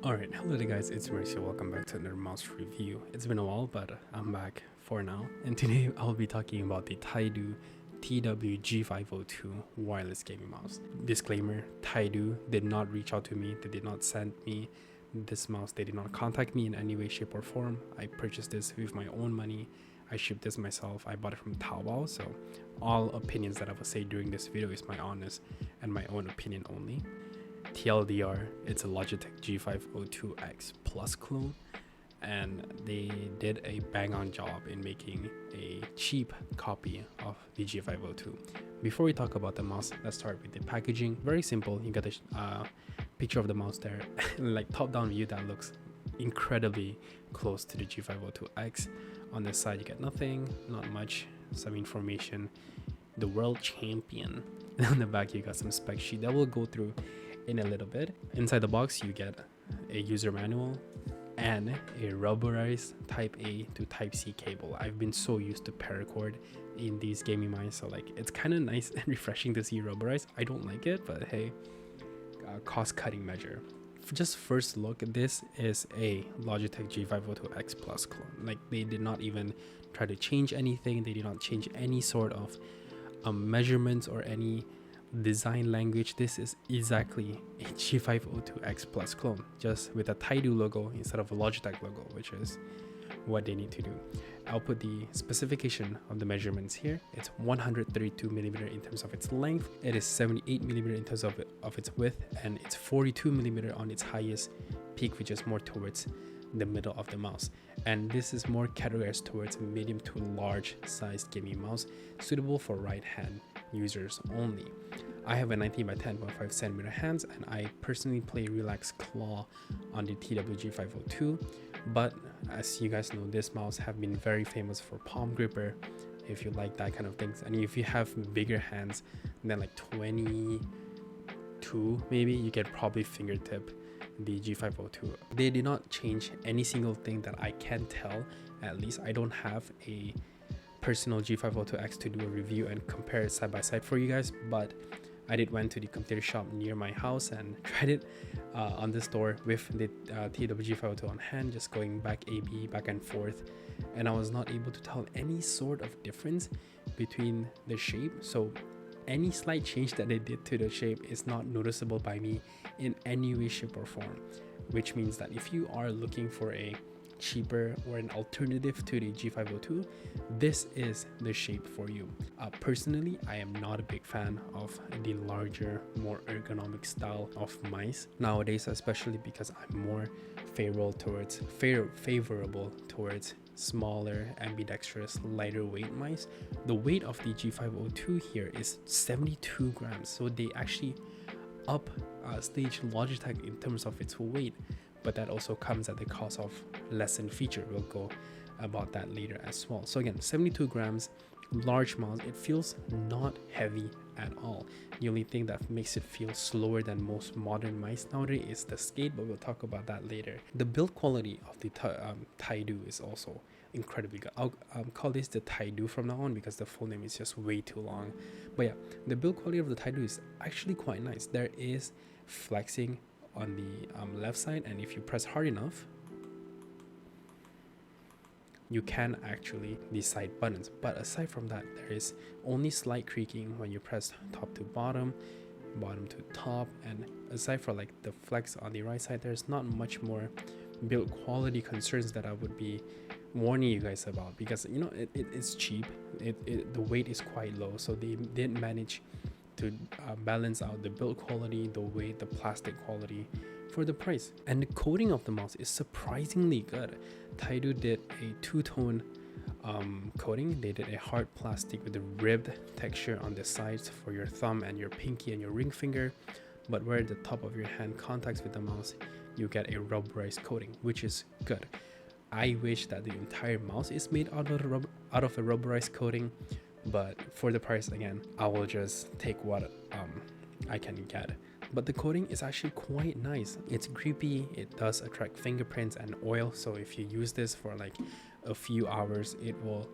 Alright, hello there guys, it's Mauricio. Welcome back to another mouse review. It's been a while, but I'm back for now. And today I'll be talking about the Taidu TWG502 wireless gaming mouse. Disclaimer, Taidu did not reach out to me, they did not send me this mouse, they did not contact me in any way, shape or form. I purchased this with my own money. I shipped this myself. I bought it from Taobao, so all opinions that I will say during this video is my honest and my own opinion only. TLDR, it's a Logitech G502X Plus clone, and they did a bang-on job in making a cheap copy of the G502. Before we talk about the mouse, let's start with the packaging. Very simple. You got a picture of the mouse there, like top-down view that looks incredibly close to the G502X. On this side, you get nothing, not much, some information. The world champion. On the back, you got some spec sheet that we'll go through in a little bit. Inside the box, you get a user manual and a rubberized type A to type C cable. I've been so used to paracord in these gaming mice, so like it's kind of nice and refreshing to see rubberized. I don't like it, but hey, cost-cutting measure. Just first look, this is a Logitech G502X Plus clone. Like, they did not even try to change anything. They did not change any sort of measurements or any design language. This is exactly a G502X Plus clone, just with a Taidu logo instead of a Logitech logo, which is what they need to do. I'll put the specification of the measurements here. It's 132mm in terms of its length. It is 78mm in terms of its width, and it's 42mm on its highest peak, which is more towards the middle of the mouse. And this is more categorized towards medium to large sized gaming mouse, suitable for right hand users only. I have a 19 by 10.5 centimeter hands, and I personally play Relax Claw on the TWG502. But as you guys know, this mouse have been very famous for palm gripper, if you like that kind of things. And if you have bigger hands than like 22 maybe, you can probably fingertip the G502. They did not change any single thing that I can tell. At least I don't have a personal G502X to do a review and compare it side by side for you guys, but I did went to the computer shop near my house and tried it on the store with the TWG502 on hand, just going back and forth, and I was not able to tell any sort of difference between the shape. So any slight change that they did to the shape is not noticeable by me in any way, shape or form, which means that if you are looking for a cheaper or an alternative to the G502, this is the shape for you. Personally, I am not a big fan of the larger, more ergonomic style of mice nowadays, especially because I'm more favorable towards smaller, ambidextrous, lighter weight mice. The weight of the G502 here is 72 grams, so they actually up stage Logitech in terms of its weight, but that also comes at the cost of lessened feature. We'll go about that later as well. So again, 72 grams, large mouse. It feels not heavy at all. The only thing that makes it feel slower than most modern mice nowadays is the skate, but we'll talk about that later. The build quality of the Taidu is also incredibly good. I'll call this the Taidu from now on because the full name is just way too long. But yeah, the build quality of the Taidu is actually quite nice. There is flexing on the left side, and if you press hard enough, you can actually decide buttons. But aside from that, there is only slight creaking when you press top to bottom, bottom to top, and aside from like the flex on the right side, there's not much more build quality concerns that I would be warning you guys about, because you know it's cheap. The weight is quite low, so they didn't manage to balance out the build quality, the weight, the plastic quality for the price. And the coating of the mouse is surprisingly good. Taidu did a two-tone coating. They did a hard plastic with a ribbed texture on the sides for your thumb and your pinky and your ring finger, but where the top of your hand contacts with the mouse, you get a rubberized coating, which is good. I wish that the entire mouse is made out of a rubberized coating, but for the price, again, I will just take what I can get. But the coating is actually quite nice. It's grippy, it does attract fingerprints and oil, so if you use this for like a few hours, it will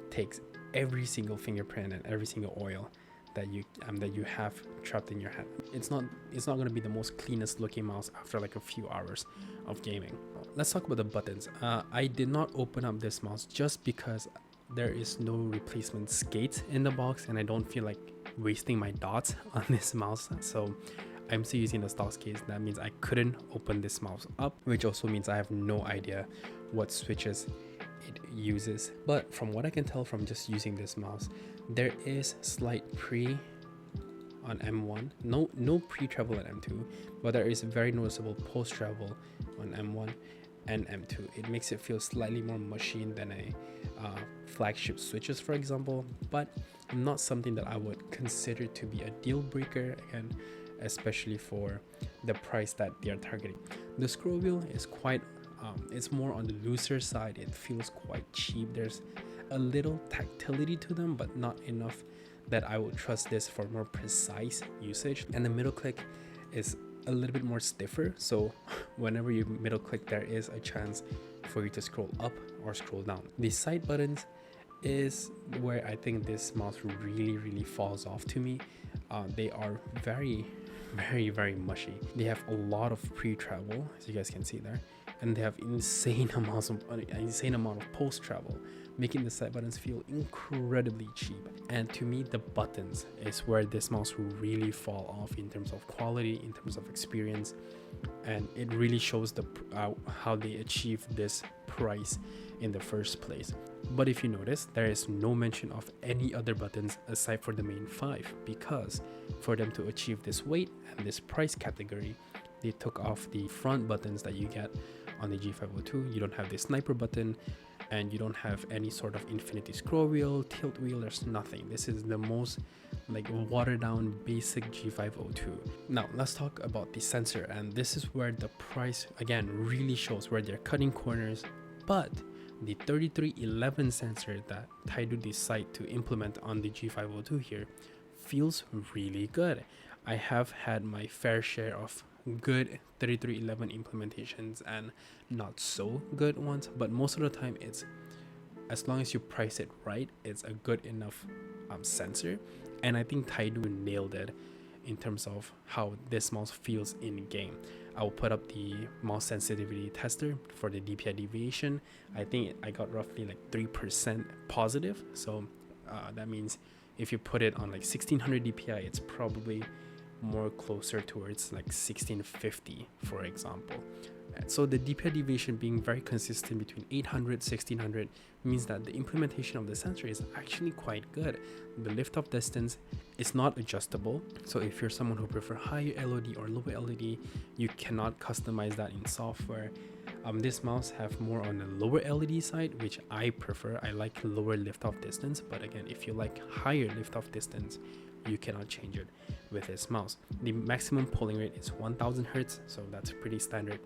take every single fingerprint and every single oil that you have trapped in your hand. It's not going to be the most cleanest looking mouse after like a few hours of gaming. Let's talk about the buttons. I did not open up this mouse just because there is no replacement skate in the box, and I don't feel like wasting my dots on this mouse, so I'm still using the stock case. That means I couldn't open this mouse up, which also means I have no idea what switches it uses. But from what I can tell from just using this mouse, there is slight pre on M1, no pre-travel on M2, but there is very noticeable post-travel on M1 and M2. It makes it feel slightly more machine than a flagship switches, for example, but not something that I would consider to be a deal breaker, again, especially for the price that they are targeting. The scroll wheel is quite it's more on the looser side. It feels quite cheap. There's a little tactility to them, but not enough that I would trust this for more precise usage. And the middle click is a little bit more stiffer, so whenever you middle click, there is a chance for you to scroll up or scroll down. The side buttons is where I think this mouse really falls off to me. They are very mushy. They have a lot of pre-travel, as you guys can see there, and they have insane amount of post-travel, making the side buttons feel incredibly cheap. And to me, the buttons is where this mouse will really fall off in terms of quality, in terms of experience, and it really shows how they achieve this price in the first place. But if you notice, there is no mention of any other buttons aside for the main 5, because for them to achieve this weight and this price category, they took off the front buttons that you get on the G502. You don't have the sniper button, and you don't have any sort of infinity scroll wheel, tilt wheel. There's nothing. This is the most like watered down basic G502. Now let's talk about the sensor, and this is where the price again really shows where they're cutting corners. But the 3311 sensor that Taidu decided to implement on the G502 here feels really good. I have had my fair share of good 3311 implementations and not so good ones, but most of the time, it's as long as you price it right, it's a good enough sensor. And I think Taidu nailed it in terms of how this mouse feels in game. I will put up the mouse sensitivity tester for the DPI deviation. I think I got roughly like 3% positive, so that means if you put it on like 1600 DPI, it's probably more closer towards like 1650, for example. So the DPI deviation being very consistent between 800 1600 means that the implementation of the sensor is actually quite good. The lift off distance is not adjustable, so if you're someone who prefer higher LOD or lower LOD, you cannot customize that in software. This mouse have more on the lower LOD side, which I prefer. I like lower lift off distance, but again, if you like higher lift off distance, you cannot change it with this mouse. The maximum polling rate is 1000 Hertz, so that's pretty standard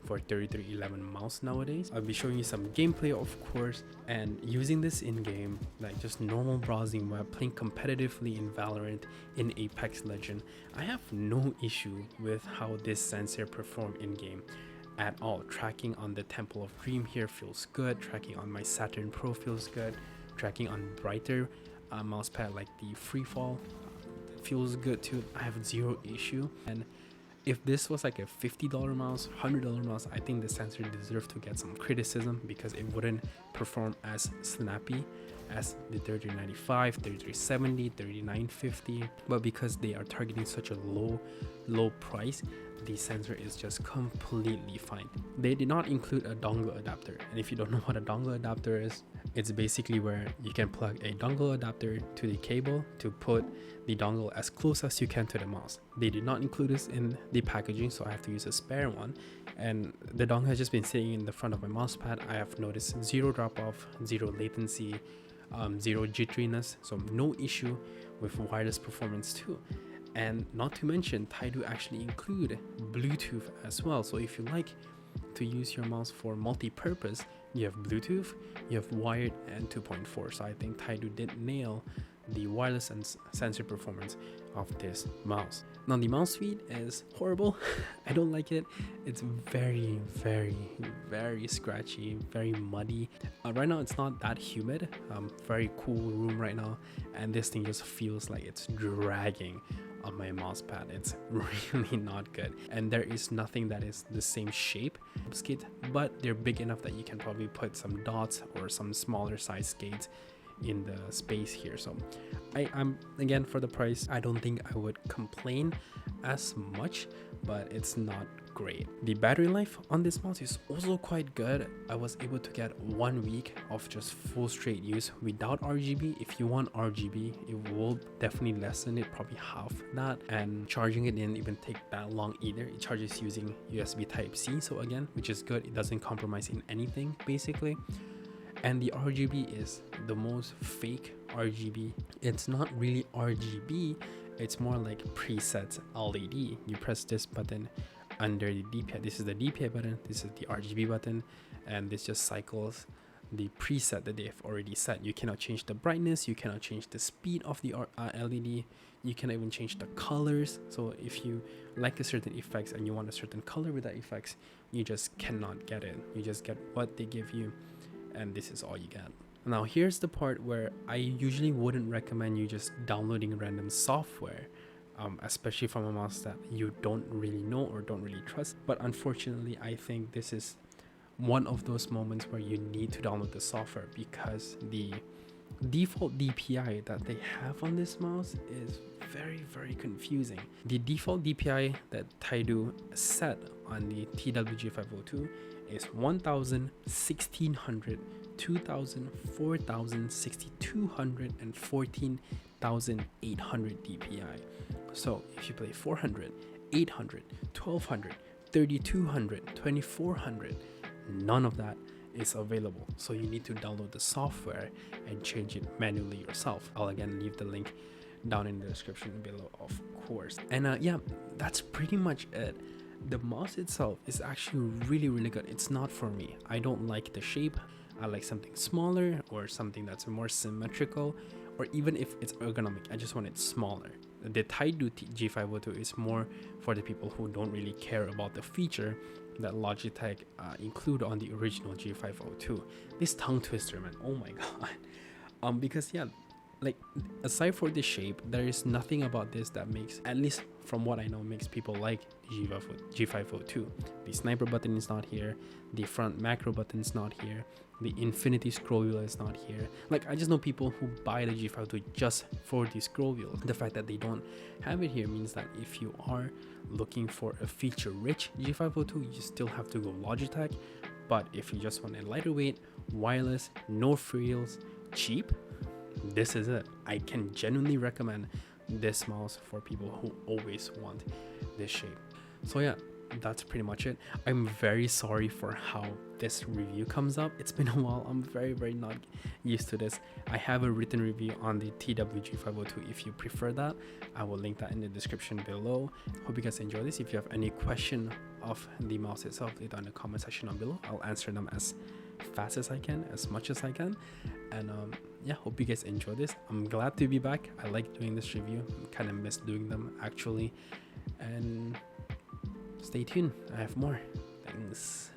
for 3311 mouse nowadays. I'll be showing you some gameplay, of course, and using this in game, like just normal browsing while playing competitively in Valorant, in Apex Legend. I have no issue with how this sensor perform in game at all. Tracking on the Temple of Dream here feels good. Tracking on my Saturn Pro feels good. Tracking on brighter mousepad like the Freefall feels good too. I have zero issue. And if this was like a $50 mouse, $100 mouse, I think the sensor deserves to get some criticism because it wouldn't perform as snappy as the 3395, 3370, 3950. But because they are targeting such a low price, the sensor is just completely fine. They did not include a dongle adapter, and if you don't know what a dongle adapter is, it's basically where you can plug a dongle adapter to the cable to put the dongle as close as you can to the mouse. They did not include this in the packaging, so I have to use a spare one, and the dongle has just been sitting in the front of my mouse pad. I have noticed zero drop off, zero latency, zero jitteriness, so no issue with wireless performance too. And not to mention, Taidu actually include Bluetooth as well. So if you like to use your mouse for multi-purpose, you have Bluetooth, you have wired, and 2.4. So I think Taidu did nail the wireless and sensor performance of this mouse. Now the mouse speed is horrible. I don't like it. It's very scratchy, very muddy. Right now it's not that humid, very cool room right now, and this thing just feels like it's dragging on my mouse pad. It's really not good, and there is nothing that is the same shape of skate, but they're big enough that you can probably put some dots or some smaller size skates in the space here. So I'm again, for the price, I don't think I would complain as much, but it's not great. The battery life on this mouse is also quite good. I was able to get 1 week of just full straight use without RGB. If you want RGB, it will definitely lessen it, probably half that, and charging it didn't even take that long either. It charges using USB Type-C, so again, which is good. It doesn't compromise in anything basically. And the RGB is the most fake RGB. It's not really RGB, it's more like preset LED. You press this button under the DPI. This is the DPI button, this is the RGB button, and this just cycles the preset that they've already set. You cannot change the brightness, you cannot change the speed of the LED, you cannot even change the colors. So if you like a certain effects and you want a certain color with that effects, you just cannot get it. You just get what they give you, and this is all you get. Now here's the part where I usually wouldn't recommend you just downloading random software, especially from a mouse that you don't really know or don't really trust. But unfortunately, I think this is one of those moments where you need to download the software, because the default DPI that they have on this mouse is very confusing. The default DPI that Taidu set on the TWG502 is 1000, 1600, 2000, 4000, 6200, and 14800 DPI. So if you play 400, 800, 1200, 3200, 2400, none of that is available. So you need to download the software and change it manually yourself. I'll again leave the link down in the description below, of course. And yeah, that's pretty much it. The mouse itself is actually really good. It's not for me. I don't like the shape. I like something smaller or something that's more symmetrical, or even if it's ergonomic, I just want it smaller. The Taidu G502 is more for the people who don't really care about the feature that Logitech include on the original G502. This tongue twister, man, oh my god. Because yeah, like aside for the shape, there is nothing about this that makes, at least from what I know, makes people like G502. The sniper button is not here, the front macro button is not here, the infinity scroll wheel is not here. Like, I just know people who buy the G502 just for the scroll wheel. The fact that they don't have it here means that if you are looking for a feature rich G502, you still have to go Logitech. But if you just want a lighter weight, wireless, no frills, cheap, this is it. I can genuinely recommend this mouse for people who always want this shape. So yeah, that's pretty much it. I'm very sorry for how this review comes up. It's been a while. I'm very not used to this. I have a written review on the TWG502 if you prefer that. I will link that in the description below. Hope you guys enjoy this. If you have any question of the mouse itself, leave it in the comment section down below. I'll answer them as fast as I can, as much as I can. And yeah, hope you guys enjoy this. I'm glad to be back. I like doing this review. I kind of miss doing them actually. And stay tuned, I have more. Thanks.